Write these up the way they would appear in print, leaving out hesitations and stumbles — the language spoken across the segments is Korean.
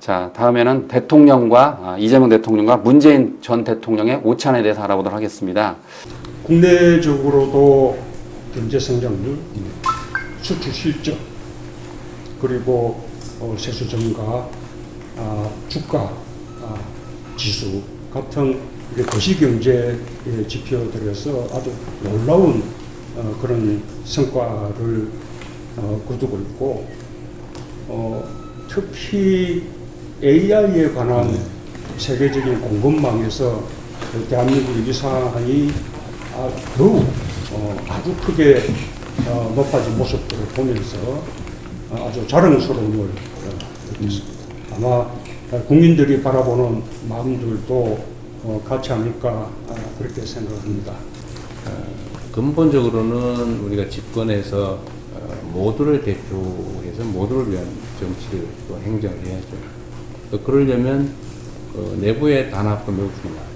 자, 다음에는 대통령과 이재명 대통령과 문재인 전 대통령의 오찬에 대해서 알아보도록 하겠습니다. 국내적으로도 경제 성장률, 수출 실적, 그리고 세수 증가, 주가 지수 같은 거시경제 지표들에서 아주 놀라운 그런 성과를 거두고 있고, 특히 AI에 관한 세계적인 공급망에서 대한민국의 이 사안이 더욱 아주 크게 높아진 모습들을 보면서 아주 자랑스러움을 느꼈습니다. 아마 국민들이 바라보는 마음들도 같지 않을까 그렇게 생각합니다. 근본적으로는 우리가 집권해서 모두를 대표해서 모두를 위한 정치를 또 행정을 해야죠. 또 그러려면 내부의 단합도 매우 중요하다.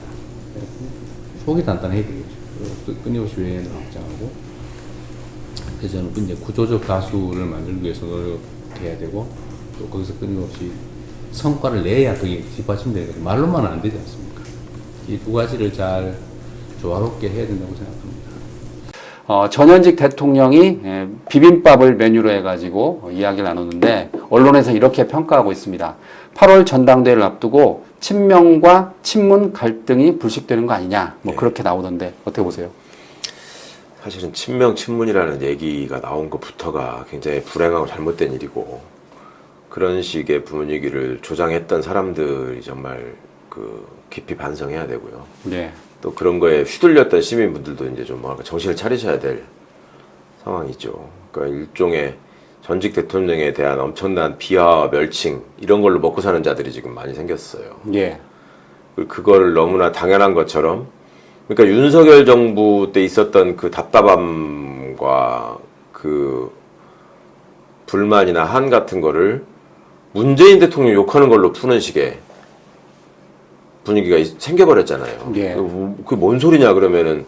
속이 단단해야 되겠죠. 또 끊임없이 외연을 확장하고, 그래서 저는 이제 구조적 다수를 만들기 위해서 노력해야 되고, 또 거기서 끊임없이 성과를 내야 그게 뒷받침되는 거죠. 말로만은 안 되지 않습니까? 이 두 가지를 잘 조화롭게 해야 된다고 생각합니다. 전현직 대통령이 비빔밥을 메뉴로 해가지고 이야기를 나누는데 언론에서 이렇게 평가하고 있습니다. 8월 전당대회를 앞두고 친명과 친문 갈등이 불식되는 거 아니냐, 뭐 그렇게 나오던데 어떻게 보세요? 사실은 친명, 친문이라는 얘기가 나온 것부터가 굉장히 불행하고 잘못된 일이고, 그런 식의 분위기를 조장했던 사람들이 정말 깊이 반성해야 되고요. 네. 또 그런 거에 휘둘렸던 시민분들도 이제 좀 뭐랄까 정신을 차리셔야 될 상황이죠. 그러니까 일종의 전직 대통령에 대한 엄청난 비하와 멸칭, 이런 걸로 먹고 사는 자들이 지금 많이 생겼어요. 예. 그걸 너무나 당연한 것처럼, 그러니까 윤석열 정부 때 있었던 그 답답함과 그 불만이나 한 같은 거를 문재인 대통령 욕하는 걸로 푸는 식의 분위기가 생겨버렸잖아요. 예. 그게 뭔 소리냐 그러면은,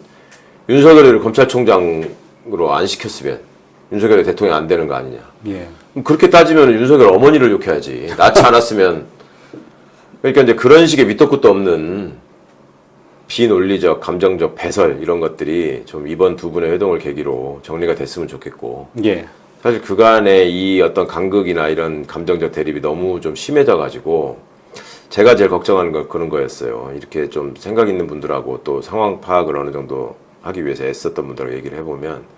윤석열을 검찰총장으로 안 시켰으면 윤석열이 대통령 안 되는 거 아니냐. 예. 그렇게 따지면 윤석열 어머니를 욕해야지. 낳지 않았으면. 그러니까 이제 그런 식의 밑도 끝도 없는 비논리적, 감정적 배설, 이런 것들이 좀 이번 두 분의 회동을 계기로 정리가 됐으면 좋겠고. 예. 사실 그간의 이 어떤 간극이나 이런 감정적 대립이 너무 좀 심해져가지고, 제가 제일 걱정하는 건 그런 거였어요. 이렇게 좀 생각 있는 분들하고 또 상황 파악을 어느 정도 하기 위해서 애썼던 분들하고 얘기를 해보면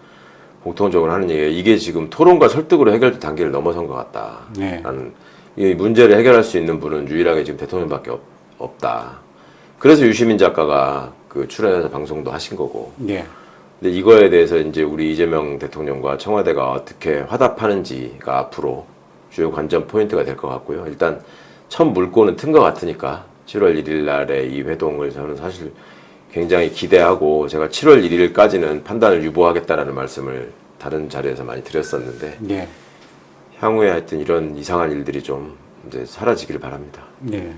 공통적으로 하는 얘기가, 이게 지금 토론과 설득으로 해결될 단계를 넘어선 것 같다. 네. 라는, 이 문제를 해결할 수 있는 분은 유일하게 지금 대통령밖에 없다. 그래서 유시민 작가가 출연해서 방송도 하신 거고. 예. 근데 이거에 대해서 이제 우리 이재명 대통령과 청와대가 어떻게 화답하는지가 앞으로 주요 관전 포인트가 될 것 같고요. 일단 첫 물꼬는 튼 것 같으니까 7월 1일 날에 이 회동을 저는 사실 굉장히 기대하고, 제가 7월 1일까지는 판단을 유보하겠다라는 말씀을 다른 자리에서 많이 드렸었는데, 예. 향후에 하여튼 이런 이상한 일들이 좀 이제 사라지길 바랍니다. 예.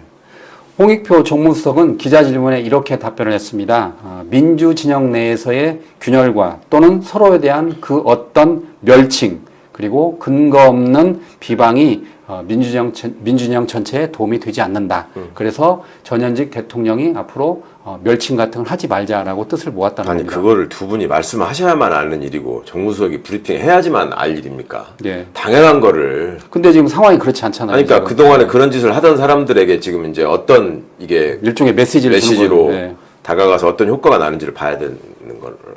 홍익표 정무수석은 기자 질문에 이렇게 답변을 했습니다. 민주 진영 내에서의 균열과 또는 서로에 대한 그 어떤 멸칭, 그리고 근거 없는 비방이 민주진영 전체에 도움이 되지 않는다. 그래서 전현직 대통령이 앞으로 멸칭 같은 걸 하지 말자라고 뜻을 모았다는 아니, 겁니다. 그거를 두 분이 말씀하셔야만 아는 일이고 정무수석이 브리핑 해야지만 알 일입니까? 예. 당연한 거를. 근데 지금 상황이 그렇지 않잖아요. 그러니까 지금. 그동안에 그런 짓을 하던 사람들에게 지금 이제 어떤 이게 일종의 메시지를 주는 메시지로 거예요. 예. 다가가서 어떤 효과가 나는지를 봐야 되는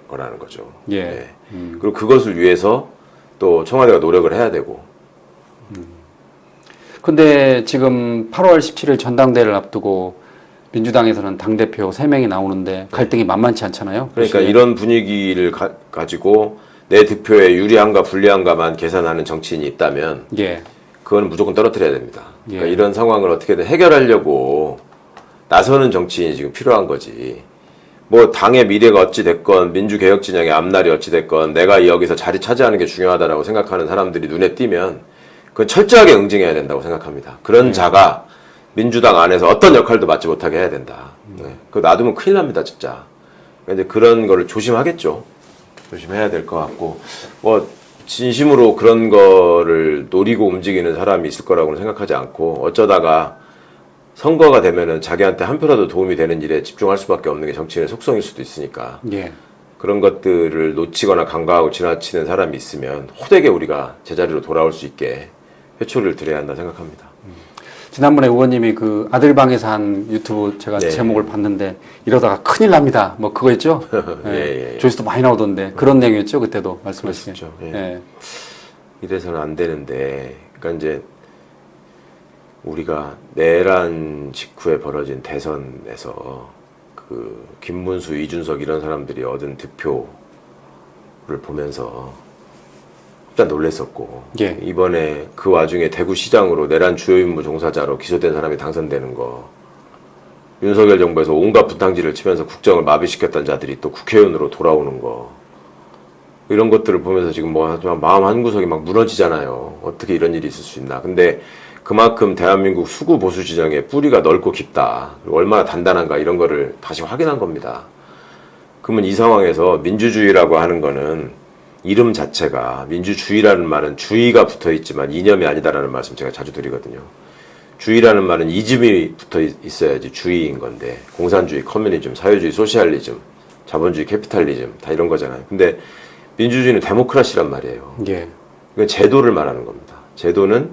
거라는 거죠. 예. 네. 그리고 그것을 위해서 또 청와대가 노력을 해야 되고. 근데 지금 8월 17일 전당대회를 앞두고 민주당에서는 당대표 3명이 나오는데 갈등이 만만치 않잖아요. 그러니까 이런 분위기를 가지고 내 득표에 유리한가 불리한가만 계산하는 정치인이 있다면, 예. 그건 무조건 떨어뜨려야 됩니다. 그러니까 예. 이런 상황을 어떻게든 해결하려고 나서는 정치인이 지금 필요한 거지. 뭐 당의 미래가 어찌 됐건, 민주개혁 진영의 앞날이 어찌 됐건, 내가 여기서 자리 차지하는 게 중요하다라고 생각하는 사람들이 눈에 띄면 그건 철저하게 응징해야 된다고 생각합니다. 그런 자가 민주당 안에서 어떤 역할도 맡지 못하게 해야 된다. 네. 그거 놔두면 큰일 납니다, 진짜. 근데 그런 거를 조심하겠죠. 조심해야 될 것 같고, 뭐 진심으로 그런 거를 노리고 움직이는 사람이 있을 거라고는 생각하지 않고 어쩌다가 선거가 되면은 자기한테 한 표라도 도움이 되는 일에 집중할 수밖에 없는 게 정치인의 속성일 수도 있으니까 예. 그런 것들을 놓치거나 간과하고 지나치는 사람이 있으면 호되게 우리가 제자리로 돌아올 수 있게 회초리를 드려야 한다 생각합니다. 지난번에 의원님이 그 아들 방에서 한 유튜브 제가 네. 제목을 봤는데 이러다가 큰일 납니다. 뭐 그거였죠? 예. 조회수도 많이 나오던데 그런 내용이었죠. 그때도 말씀하신 게. 그렇죠. 예. 예. 이래서는 안 되는데, 그러니까 이제 우리가 내란 직후에 벌어진 대선에서 그 김문수, 이준석 이런 사람들이 얻은 득표를 보면서 일단 놀랬었고 예. 이번에 그 와중에 대구시장으로 내란 주요 임무 종사자로 기소된 사람이 당선되는 거, 윤석열 정부에서 온갖 분탕질을 치면서 국정을 마비시켰던 자들이 또 국회의원으로 돌아오는 거, 이런 것들을 보면서 지금 뭐 마음 한구석이 막 무너지잖아요. 어떻게 이런 일이 있을 수 있나. 근데 그만큼 대한민국 수구 보수 진영의 뿌리가 넓고 깊다, 그리고 얼마나 단단한가, 이런 거를 다시 확인한 겁니다. 그러면 이 상황에서 민주주의라고 하는 거는 이름 자체가, 민주주의라는 말은 주의가 붙어 있지만 이념이 아니다라는 말씀 제가 자주 드리거든요. 주의라는 말은 이즘이 붙어 있어야지 주의인 건데, 공산주의, 커뮤니즘, 사회주의, 소시알리즘, 자본주의, 캐피탈리즘 다 이런 거잖아요. 근데 민주주의는 데모크라시란 말이에요. 예. 이건 제도를 말하는 겁니다. 제도는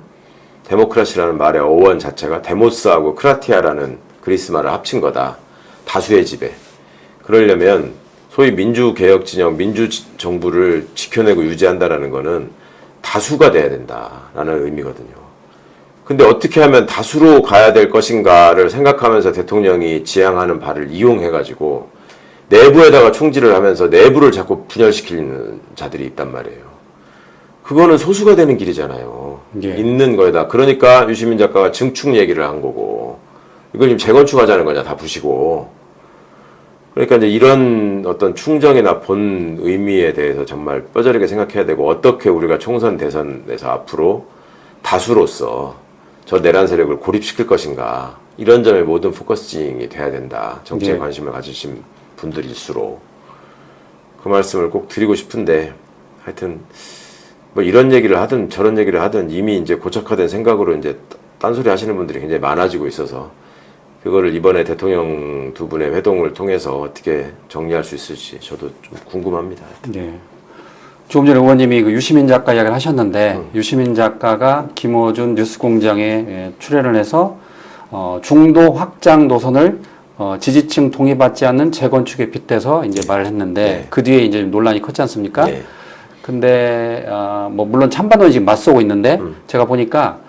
데모크라시라는 말의 어원 자체가 데모스하고 크라티아라는 그리스 말을 합친 거다. 다수의 지배. 그러려면 소위 민주개혁 진영, 민주정부를 지켜내고 유지한다라는 거는 다수가 돼야 된다라는 의미거든요. 근데 어떻게 하면 다수로 가야 될 것인가를 생각하면서 대통령이 지향하는 바를 이용해가지고 내부에다가 총질을 하면서 내부를 자꾸 분열시키는 자들이 있단 말이에요. 그거는 소수가 되는 길이잖아요. 예. 있는 거에다. 그러니까 유시민 작가가 증축 얘기를 한 거고, 이걸 지금 재건축하자는 거냐, 다 부시고. 그러니까 이제 이런 어떤 충정이나 본 의미에 대해서 정말 뼈저리게 생각해야 되고, 어떻게 우리가 총선 대선에서 앞으로 다수로서 저 내란 세력을 고립시킬 것인가, 이런 점에 모든 포커싱이 돼야 된다. 정치에 예. 관심을 가지신 분들일수록. 그 말씀을 꼭 드리고 싶은데, 하여튼 뭐 이런 얘기를 하든 저런 얘기를 하든 이미 이제 고착화된 생각으로 이제 딴소리 하시는 분들이 굉장히 많아지고 있어서, 그거를 이번에 대통령 두 분의 회동을 통해서 어떻게 정리할 수 있을지 저도 좀 궁금합니다. 예. 조금 전에 의원님이 그 유시민 작가 이야기를 하셨는데, 유시민 작가가 김어준 뉴스공장에 출연을 해서 중도 확장 노선을 지지층 동의받지 않는 재건축에 빗대서 이제 말을 했는데, 네. 그 뒤에 이제 논란이 컸지 않습니까? 네. 근데 뭐 물론 찬반론이 지금 맞서고 있는데, 제가 보니까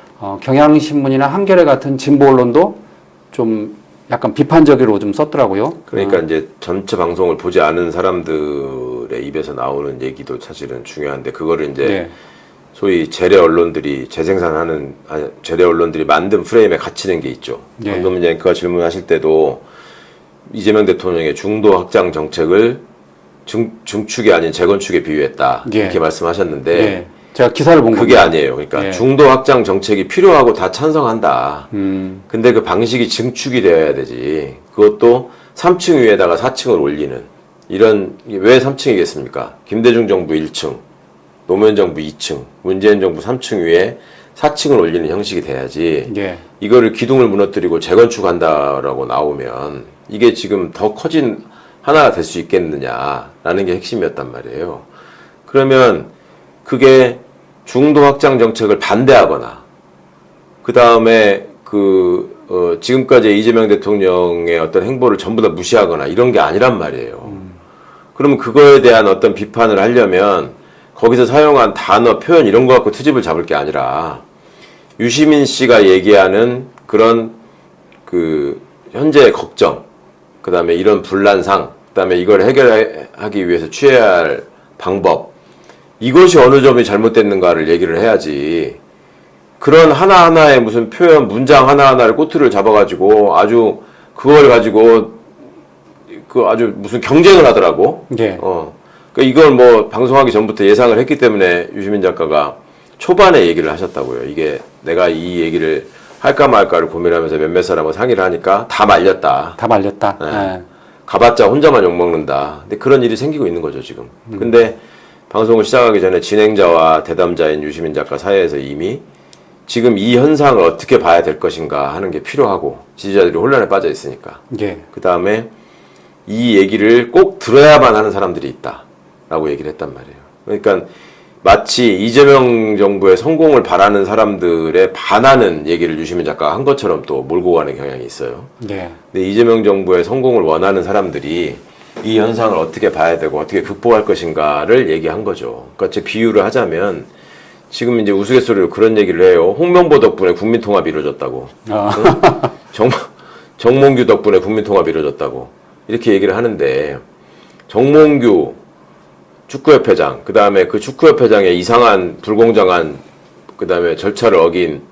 경향신문이나 한겨레 같은 진보 언론도 좀 약간 비판적으로 좀 썼더라고요. 그러니까 이제 전체 방송을 보지 않은 사람들의 입에서 나오는 얘기도 사실은 중요한데, 그거를 이제 네. 소위 재래 언론들이 재생산하는, 아니, 재래 언론들이 만든 프레임에 갇히는 게 있죠. 예. 방금 이제 앵커가 질문하실 때도 이재명 대통령의 중도 확장 정책을 중축이 아닌 재건축에 비유했다, 예. 이렇게 말씀하셨는데, 예. 제가 기사를 본 그게 겁니다. 아니에요. 그러니까 예. 중도 확장 정책이 필요하고 다 찬성한다. 근데 그 방식이 증축이 되어야 되지. 그것도 3층 위에다가 4층을 올리는, 이런, 왜 3층이겠습니까? 김대중 정부 1층, 노무현 정부 2층, 문재인 정부 3층 위에 4층을 올리는 형식이 돼야지. 예. 이거를 기둥을 무너뜨리고 재건축한다라고 나오면 이게 지금 더 커진 하나가 될 수 있겠느냐라는 게 핵심이었단 말이에요. 그러면 그게 중도 확장 정책을 반대하거나, 그 다음에 지금까지 이재명 대통령의 어떤 행보를 전부 다 무시하거나 이런 게 아니란 말이에요. 그러면 그거에 대한 어떤 비판을 하려면 거기서 사용한 단어, 표현 이런 거 갖고 트집을 잡을 게 아니라, 유시민 씨가 얘기하는 그런 현재의 걱정, 그 다음에 이런 분란상, 그 다음에 이걸 해결하기 위해서 취해야 할 방법, 이것이 어느 점이 잘못됐는가를 얘기를 해야지, 그런 하나하나의 무슨 표현, 문장 하나하나를 꼬투리를 잡아가지고 아주 그걸 가지고 아주 무슨 경쟁을 하더라고. 예. 그러니까 이걸 뭐 방송하기 전부터 예상을 했기 때문에 유시민 작가가 초반에 얘기를 하셨다고요. 이게 내가 이 얘기를 할까 말까를 고민하면서 몇몇 사람과 상의를 하니까 다 말렸다. 다 말렸다. 네. 예. 가봤자 혼자만 욕먹는다. 근데 그런 일이 생기고 있는 거죠, 지금. 근데 방송을 시작하기 전에 진행자와 대담자인 유시민 작가 사이에서 이미 지금 이 현상을 어떻게 봐야 될 것인가 하는 게 필요하고 지지자들이 혼란에 빠져 있으니까 예. 그 다음에 이 얘기를 꼭 들어야만 하는 사람들이 있다라고 얘기를 했단 말이에요. 그러니까 마치 이재명 정부의 성공을 바라는 사람들의 반하는 얘기를 유시민 작가가 한 것처럼 또 몰고 가는 경향이 있어요. 예. 근데 이재명 정부의 성공을 원하는 사람들이 이 현상을 어떻게 봐야 되고 어떻게 극복할 것인가를 얘기한 거죠. 그러니까 제 비유를 하자면 지금 이제 우스갯소리로 그런 얘기를 해요. 홍명보 덕분에 국민통합이 이루어졌다고. 아. 응? 정몽규 덕분에 국민통합이 이루어졌다고. 이렇게 얘기를 하는데 정몽규 축구협회장, 그 다음에 그 축구협회장의 이상한 불공정한 그 다음에 절차를 어긴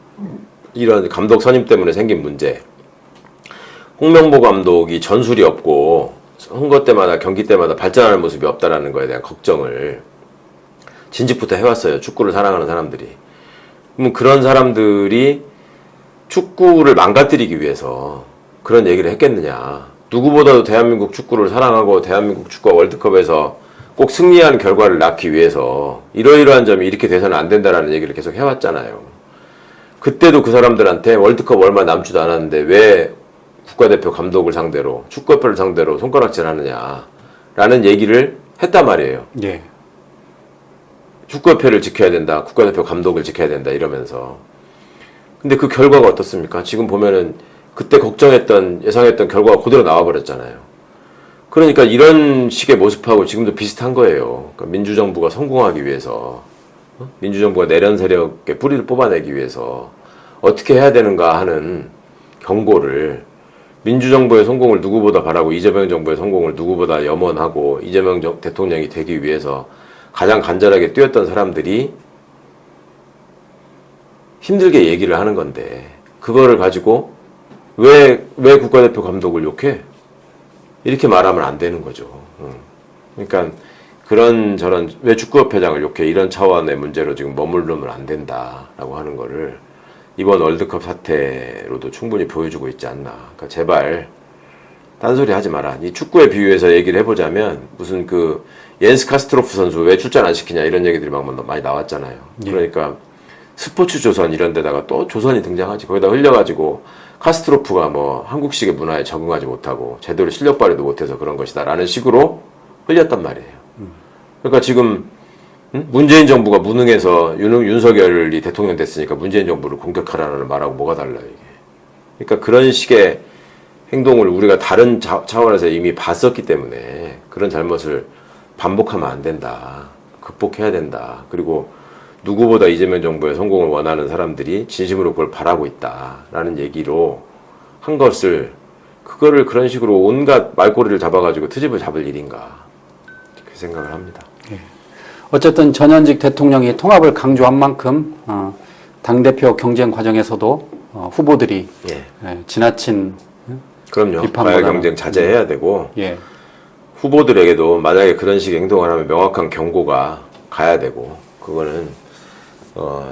이런 감독 선임 때문에 생긴 문제. 홍명보 감독이 전술이 없고 선거 때마다 경기 때마다 발전하는 모습이 없다라는 거에 대한 걱정을 진즉부터 해왔어요. 축구를 사랑하는 사람들이. 그럼 그런 사람들이 축구를 망가뜨리기 위해서 그런 얘기를 했겠느냐. 누구보다도 대한민국 축구를 사랑하고 대한민국 축구가 월드컵에서 꼭 승리하는 결과를 낳기 위해서 이러이러한 점이 이렇게 돼서는 안 된다라는 얘기를 계속 해왔잖아요. 그때도 그 사람들한테 월드컵 얼마 남지도 않았는데 왜 국가대표 감독을 상대로 축구협회를 상대로 손가락질 하느냐라는 얘기를 했단 말이에요. 예. 축구협회를 지켜야 된다. 국가대표 감독을 지켜야 된다. 이러면서. 근데 그 결과가 어떻습니까? 지금 보면은 그때 걱정했던 예상했던 결과가 그대로 나와버렸잖아요. 그러니까 이런 식의 모습하고 지금도 비슷한 거예요. 그러니까 민주정부가 성공하기 위해서 민주정부가 내란 세력의 뿌리를 뽑아내기 위해서 어떻게 해야 되는가 하는 경고를 민주정부의 성공을 누구보다 바라고 이재명 정부의 성공을 누구보다 염원하고 이재명 대통령이 되기 위해서 가장 간절하게 뛰었던 사람들이 힘들게 얘기를 하는 건데 그거를 가지고 왜 국가대표 감독을 욕해? 이렇게 말하면 안 되는 거죠. 그러니까 그런저런 왜 축구협회장을 욕해? 이런 차원의 문제로 지금 머무르면 안 된다라고 하는 거를 이번 월드컵 사태로도 충분히 보여주고 있지 않나. 그러니까 제발 딴소리 하지 마라. 이 축구에 비유해서 얘기를 해보자면 무슨 그 옌스 카스트로프 선수 왜 출전 안 시키냐 이런 얘기들이 막 많이 나왔잖아요. 예. 그러니까 스포츠 조선 이런 데다가 또 조선이 등장하지. 거기다 흘려가지고 카스트로프가 뭐 한국식의 문화에 적응하지 못하고 제대로 실력 발휘도 못해서 그런 것이다 라는 식으로 흘렸단 말이에요. 그러니까 지금 문재인 정부가 무능해서 윤석열이 대통령 됐으니까 문재인 정부를 공격하라는 말하고 뭐가 달라요 이게. 그러니까 그런 식의 행동을 우리가 다른 차원에서 이미 봤었기 때문에 그런 잘못을 반복하면 안 된다. 극복해야 된다. 그리고 누구보다 이재명 정부의 성공을 원하는 사람들이 진심으로 그걸 바라고 있다라는 얘기로 한 것을 그거를 그런 식으로 온갖 말꼬리를 잡아가지고 트집을 잡을 일인가 그렇게 생각을 합니다. 어쨌든 전현직 대통령이 통합을 강조한 만큼 당대표 경쟁 과정에서도 후보들이 예. 지나친 그럼요. 비판보다는- 과열 경쟁 자제해야 되고 예. 후보들에게도 만약에 그런 식의 행동을 하면 명확한 경고가 가야 되고 그거는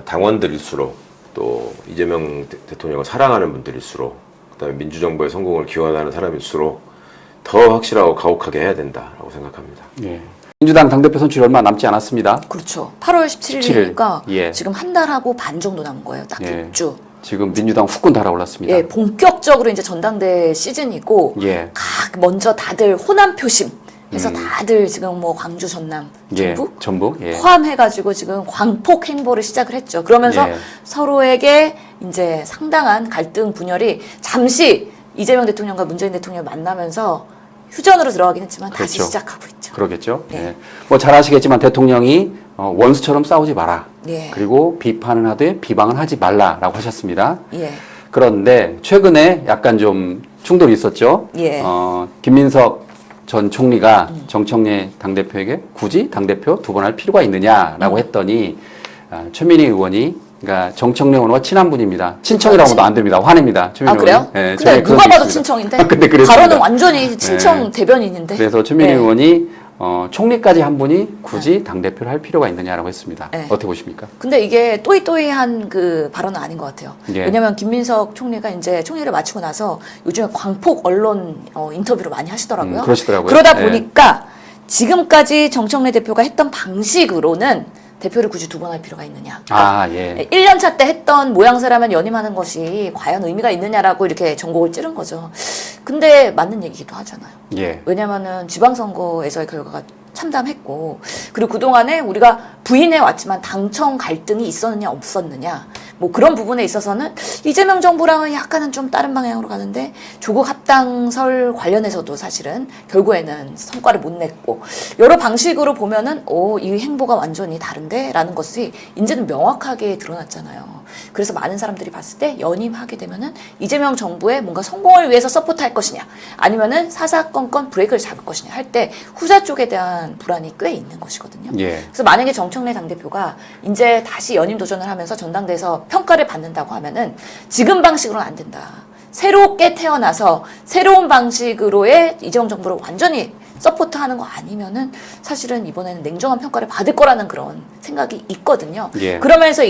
당원들일수록 또 이재명 대통령을 사랑하는 분들일수록 그다음에 민주정부의 성공을 기원하는 사람일수록 더 확실하고 가혹하게 해야 된다라고 생각합니다. 예. 민주당 당대표 선출이 얼마 남지 않았습니다. 그렇죠. 8월 17일이니까 예. 지금 한 달하고 반 정도 남은 거예요. 딱 예. 6주. 지금 민주당 후끈 달아올랐습니다. 예, 본격적으로 이제 전당대 시즌이고 예. 먼저 다들 호남 표심 해서 다들 지금 뭐 광주, 전남, 예. 전북 전북. 예. 포함해가지고 지금 광폭 행보를 시작을 했죠. 그러면서 예. 서로에게 이제 상당한 갈등 분열이 잠시 이재명 대통령과 문재인 대통령 만나면서 휴전으로 들어가긴 했지만 다시 그렇죠. 시작하고 있죠. 그러겠죠. 네. 예. 뭐 잘 아시겠지만 대통령이 원수처럼 싸우지 마라. 예. 그리고 비판을 하되 비방을 하지 말라라고 하셨습니다. 예. 그런데 최근에 약간 좀 충돌이 있었죠. 예. 김민석 전 총리가 정청래 당대표에게 굳이 당대표 두 번 할 필요가 있느냐라고 했더니 최민희 의원이 그러니까 정청래 의원과 친한 분입니다. 친청이라고 하면 안 됩니다. 화냅니다. 최민희 아 그래요? 의원이. 예, 근데 최근에 누가 그런 게 봐도 있습니다. 친청인데 근데 그랬습니다. 발언은 완전히 친청 예. 대변인인데. 그래서 최민희 네. 의원이 총리까지 한 분이 굳이 당대표를 할 필요가 있느냐라고 했습니다. 네. 어떻게 보십니까? 근데 이게 또이또이한 그 발언은 아닌 것 같아요. 예. 왜냐하면 김민석 총리가 이제 총리를 마치고 나서 요즘에 광폭 언론 인터뷰를 많이 하시더라고요. 그러시더라고요. 그러다 예. 보니까 지금까지 정청래 대표가 했던 방식으로는 대표를 굳이 두 번 할 필요가 있느냐. 아, 예. 1년차 때 했던 모양새라면 연임하는 것이 과연 의미가 있느냐라고 이렇게 전곡을 찌른 거죠. 근데 맞는 얘기기도 하잖아요. 예. 왜냐면은 지방선거에서의 결과가 참담했고, 그리고 그동안에 우리가 부인해 왔지만 당청 갈등이 있었느냐 없었느냐, 뭐 그런 부분에 있어서는 이재명 정부랑은 약간은 좀 다른 방향으로 가는데, 조국 합당설 관련해서도 사실은 결국에는 성과를 못 냈고, 여러 방식으로 보면은 이 행보가 완전히 다른데 라는 것이 이제는 명확하게 드러났잖아요. 그래서 많은 사람들이 봤을 때 연임하게 되면은 이재명 정부의 뭔가 성공을 위해서 서포트할 것이냐, 아니면은 사사건건 브레이크를 잡을 것이냐 할 때 후자 쪽에 대한 불안이 꽤 있는 것이거든요. 예. 그래서 만약에 정청래 당대표가 이제 다시 연임 도전을 하면서 전당대에서 평가를 받는다고 하면은 지금 방식으로는 안 된다. 새롭게 태어나서 새로운 방식으로의 이재명 정부를 완전히 서포트하는 거 아니면은 사실은 이번에는 냉정한 평가를 받을 거라는 그런 생각이 있거든요. 예. 그러면서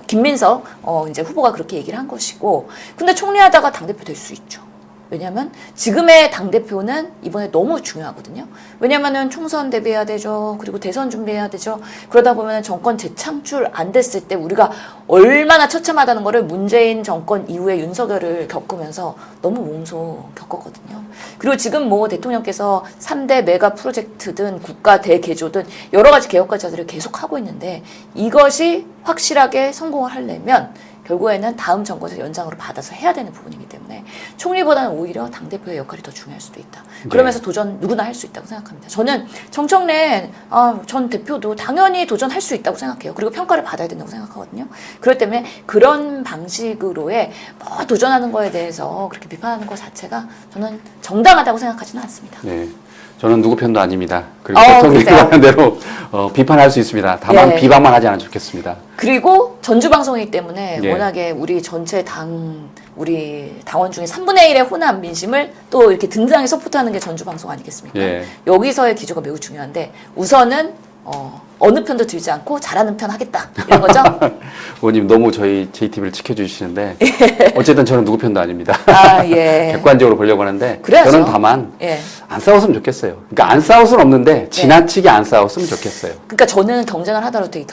김민석 이제 후보가 그렇게 얘기를 한 것이고, 근데 총리하다가 당대표 될 수 있죠. 왜냐하면 지금의 당대표는 이번에 너무 중요하거든요. 왜냐하면은 총선 대비해야 되죠. 그리고 대선 준비해야 되죠. 그러다 보면 정권 재창출 안 됐을 때 우리가 얼마나 처참하다는 거를 문재인 정권 이후에 윤석열을 겪으면서 너무 몸소 겪었거든요. 그리고 지금 뭐 대통령께서 3대 메가 프로젝트든 국가 대개조든 여러 가지 개혁 과제들을 계속 하고 있는데, 이것이 확실하게 성공을 하려면 결국에는 다음 정권에서 연장으로 받아서 해야 되는 부분이기 때문에 총리보다는 오히려 당대표의 역할이 더 중요할 수도 있다. 그러면서 도전 누구나 할 수 있다고 생각합니다. 저는 정청래 전 대표도 당연히 도전할 수 있다고 생각해요. 그리고 평가를 받아야 된다고 생각하거든요. 그렇기 때문에 그런 방식으로의 뭐 도전하는 거에 대해서 그렇게 비판하는 것 자체가 저는 정당하다고 생각하지는 않습니다. 네. 저는 누구 편도 아닙니다. 그리고 그러세요? 대통령이 말한 대로 비판할 수 있습니다. 다만 예. 비방만 하지 않으면 좋겠습니다. 그리고 전주방송이기 때문에 예. 워낙에 우리 전체 우리 당원 중에 3분의 1의 호남 민심을 또 이렇게 든든하게 서포트하는 게 전주방송 아니겠습니까? 예. 여기서의 기조가 매우 중요한데, 우선은 어느 편도 들지 않고 잘하는 편 하겠다, 이런 거죠? 의원님 너무 저희 JTB를 지켜주시는데 어쨌든 저는 누구 편도 아닙니다. 아, 예. 객관적으로 보려고 하는데 그래야죠. 저는 다만 예. 안 싸웠으면 좋겠어요. 그러니까 안 싸울 수는 없는데 지나치게 안 싸웠으면 좋겠어요. 그러니까 저는 경쟁을 하더라도 되게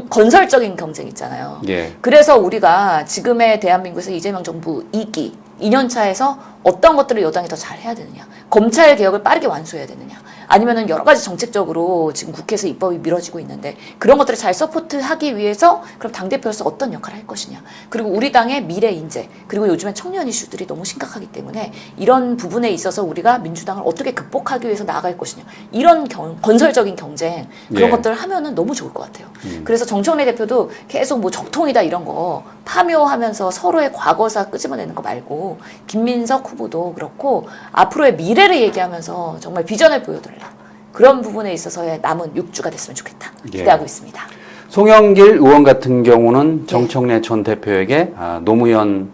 건설적인 경쟁 있잖아요. 예. 그래서 우리가 지금의 대한민국에서 이재명 정부 2기 2년차에서 어떤 것들을 여당이 더 잘 해야 되느냐, 검찰 개혁을 빠르게 완수해야 되느냐, 아니면은 여러 가지 정책적으로 지금 국회에서 입법이 미뤄지고 있는데 그런 것들을 잘 서포트하기 위해서 그럼 당대표로서 어떤 역할을 할 것이냐, 그리고 우리 당의 미래 인재, 그리고 요즘엔 청년 이슈들이 너무 심각하기 때문에 이런 부분에 있어서 우리가 민주당을 어떻게 극복하기 위해서 나아갈 것이냐, 이런 건설적인 경쟁, 그런 예. 것들을 하면은 너무 좋을 것 같아요. 그래서 정청래 대표도 계속 뭐 적통이다 이런 거 파묘하면서 서로의 과거사 끄집어내는 거 말고, 김민석 후보도 그렇고 앞으로의 미래를 얘기하면서 정말 비전을 보여달라, 그런 부분에 있어서의 남은 6주가 됐으면 좋겠다 기대하고 있습니다. 송영길 의원 같은 경우는 정청래 전 대표에게 노무현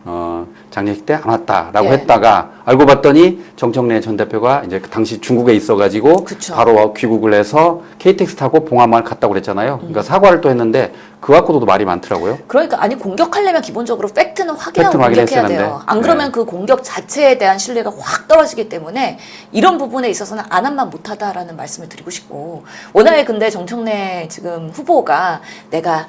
장례식 때 안 왔다라고 예. 했다가 알고 봤더니 정청래 전 대표가 이제 그 당시 중국에 있어가지고 그쵸. 바로 귀국을 해서 KTX 타고 봉화마을 갔다고 그랬잖아요. 그러니까 사과를 또 했는데 그 갖고도 말이 많더라고요. 그러니까 아니 공격하려면 기본적으로 팩트는 확인하고 팩트는 공격해야 확인했었는데. 돼요. 안 그러면 네. 그 공격 자체에 대한 신뢰가 확 떨어지기 때문에 이런 부분에 있어서는 안 한 말 못하다라는 말씀을 드리고 싶고, 워낙에 근데 정청래 지금 후보가 내가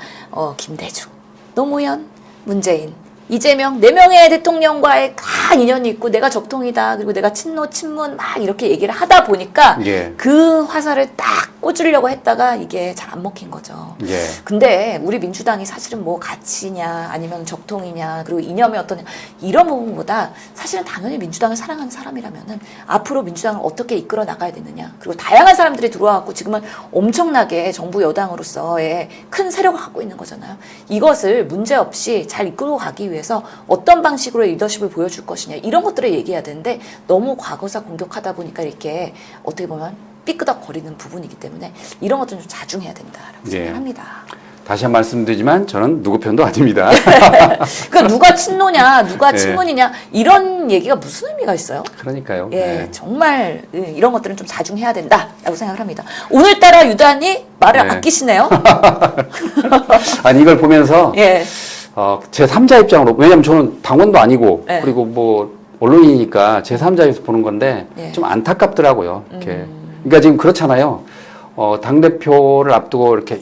김대중, 노무현, 문재인, 이재명 4명의 대통령과의 다 인연이 있고 내가 적통이다, 그리고 내가 친노 친문 막 이렇게 얘기를 하다 보니까 예. 그 화살을 딱 꽂으려고 했다가 이게 잘 안 먹힌 거죠. 예. 근데 우리 민주당이 사실은 뭐 가치냐 아니면 적통이냐 그리고 이념이 어떠냐 이런 부분보다 사실은 당연히 민주당을 사랑하는 사람이라면은 앞으로 민주당을 어떻게 이끌어 나가야 되느냐, 그리고 다양한 사람들이 들어와갖고 지금은 엄청나게 정부 여당으로서의 큰 세력을 갖고 있는 거잖아요. 이것을 문제없이 잘 이끌어 가기 위해서 어떤 방식으로 리더십을 보여줄 것이냐, 이런 것들을 얘기해야 되는데 너무 과거사 공격하다 보니까 이렇게 어떻게 보면 삐끄덕거리는 부분이기 때문에 이런 것들은 좀 자중해야 된다라고 예. 생각합니다. 다시 한 번 말씀드리지만 저는 누구 편도 아닙니다. 그러니까 누가 친노냐, 누가 예. 친문이냐 이런 얘기가 무슨 의미가 있어요? 그러니까요. 예, 네. 정말 이런 것들은 좀 자중해야 된다라고 생각을 합니다. 오늘따라 유단히 말을 네. 아끼시네요. 아니 이걸 보면서 예, 제 3자 입장으로, 왜냐면 저는 당원도 아니고 네. 그리고 뭐 언론이니까 제 3자에서 보는 건데 예. 좀 안타깝더라고요. 이렇게 그러니까 지금 그렇잖아요. 당대표를 앞두고 이렇게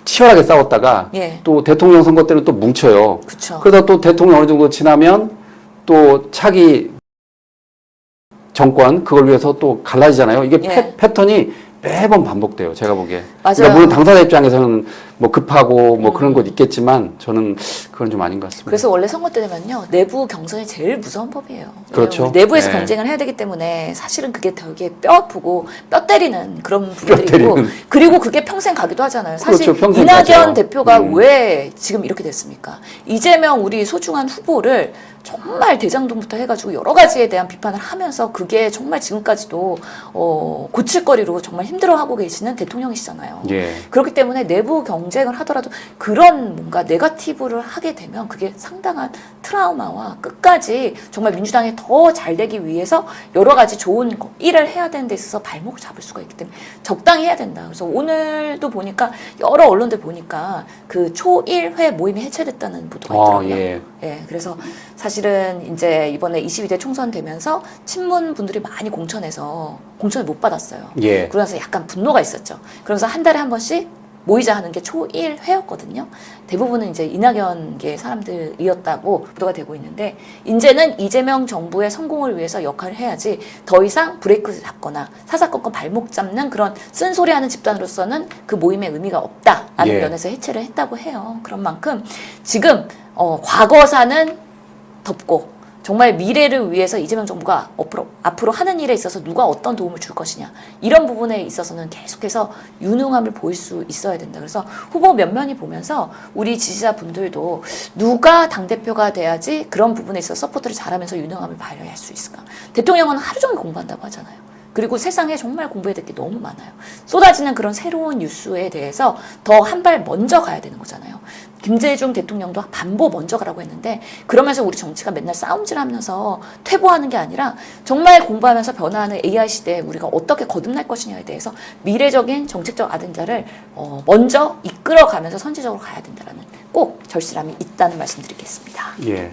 치열하게 싸웠다가 예. 또 대통령 선거 때는 또 뭉쳐요. 그쵸. 그러다 또 대통령 어느 정도 지나면 또 차기 정권 그걸 위해서 또 갈라지잖아요. 이게 예. 패턴이 매번 반복돼요. 제가 보기에. 맞아요. 그러니까 물론 당사자 입장에서는 뭐 급하고 뭐 그런 것 있겠지만 저는 그건 좀 아닌 것 같습니다. 그래서 원래 선거 때 되면요 내부 경선이 제일 무서운 법이에요. 그렇죠. 왜냐면 내부에서 네. 경쟁을 해야 되기 때문에 사실은 그게 되게 뼈 아프고 뼈 때리는 그런 부분들이고 때리는. 그리고 그게 평생 가기도 하잖아요. 사실 그렇죠. 평생 이낙연 가죠. 대표가 왜 지금 이렇게 됐습니까? 이재명 우리 소중한 후보를 정말 대장동부터 해가지고 여러 가지에 대한 비판을 하면서 그게 정말 지금까지도 고칠거리로 정말 힘들어하고 계시는 대통령이시잖아요. 예. 그렇기 때문에 내부 경쟁을 하더라도 그런 뭔가 네거티브를 하게 되면 그게 상당한 트라우마와 끝까지 정말 민주당이 더 잘 되기 위해서 여러 가지 좋은 일을 해야 되는 데 있어서 발목을 잡을 수가 있기 때문에 적당히 해야 된다. 그래서 오늘도 보니까 여러 언론들 보니까 그 초1회 모임이 해체됐다는 보도가 있더라고요. 예. 예, 그래서 사실은 이제 이번에 22대 총선 되면서 친문분들이 많이 공천해서 공천을 못 받았어요. 예. 그러면서 약간 분노가 있었죠. 그러면서 한 달에 한 번씩 모이자 하는 게 초1회였거든요. 대부분은 이제 이낙연계 사람들이었다고 보도가 되고 있는데 이제는 이재명 정부의 성공을 위해서 역할을 해야지 더 이상 브레이크를 잡거나 사사건건 발목 잡는 그런 쓴소리하는 집단으로서는 그 모임의 의미가 없다라는 예. 면에서 해체를 했다고 해요. 그런 만큼 지금 과거사는 덮고 정말 미래를 위해서 이재명 정부가 앞으로 하는 일에 있어서 누가 어떤 도움을 줄 것이냐 이런 부분에 있어서는 계속해서 유능함을 보일 수 있어야 된다. 그래서 후보 몇 면이 보면서 우리 지지자분들도 누가 당대표가 돼야지 그런 부분에 있어서 서포트를 잘하면서 유능함을 발휘할 수 있을까. 대통령은 하루 종일 공부한다고 하잖아요. 그리고 세상에 정말 공부해야 될 게 너무 많아요. 쏟아지는 그런 새로운 뉴스에 대해서 더 한 발 먼저 가야 되는 거잖아요. 김대중 대통령도 반보 먼저 가라고 했는데 그러면서 우리 정치가 맨날 싸움질하면서 퇴보하는 게 아니라 정말 공부하면서 변화하는 AI 시대에 우리가 어떻게 거듭날 것이냐에 대해서 미래적인 정책적 아젠다를 먼저 이끌어가면서 선제적으로 가야 된다는 꼭 절실함이 있다는 말씀드리겠습니다. 예.